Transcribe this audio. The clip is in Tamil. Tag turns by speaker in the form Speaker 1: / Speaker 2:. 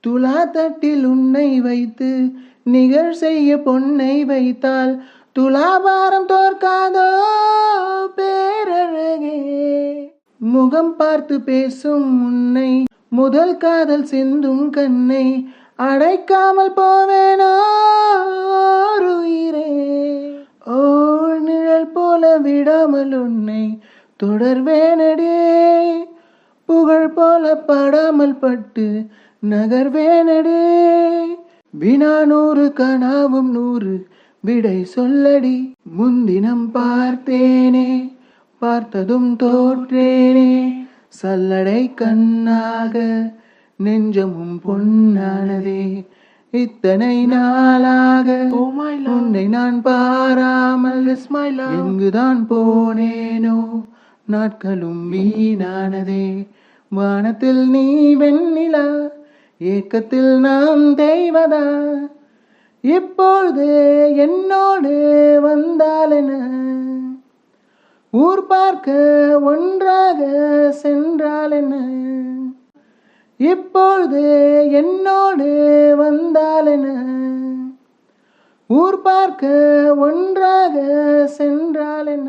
Speaker 1: துலா தட்டில் உன்னை வைத்து நிகழ் செய்ய பொன்னை வைத்தால் துலாபாரம் தோற்காதோ பேரழகே. முகம் பார்த்து பேசும் உன்னை முதல் காதல் சிந்தும் கண்ணை அடைக்காமல் போவேனோ உயிரே. ஓர் நிழல் போல விடாமல் உன்னை தொடர்வேனடே. புகழ் போல படாமல் பட்டு நகர்வேனடே. வினா 100 கனாவும் 100 விடை சொல்லடி. முன்தினம் பார்த்தேனே பார்த்ததும் தோற்றேனே. சல்லடை கண்ணாக நெஞ்சமும் பொன்னானதே. இத்தனை நாளாக உன்னை நான் பாராமல் எங்குதான் போனேனோ. நாட்களும் வீணானதே. வானத்தில் நீ வெண்ணிலா ஏக்கத்தில் நாம் தெய்வதா. இப்பொழுது என்னோடு வந்தாலென ஊர் பார்க்க ஒன்றாக சென்றாலென. இப்பொழுது என்னோடு வந்தாலென ஊர் பார்க்க ஒன்றாக சென்றாலென.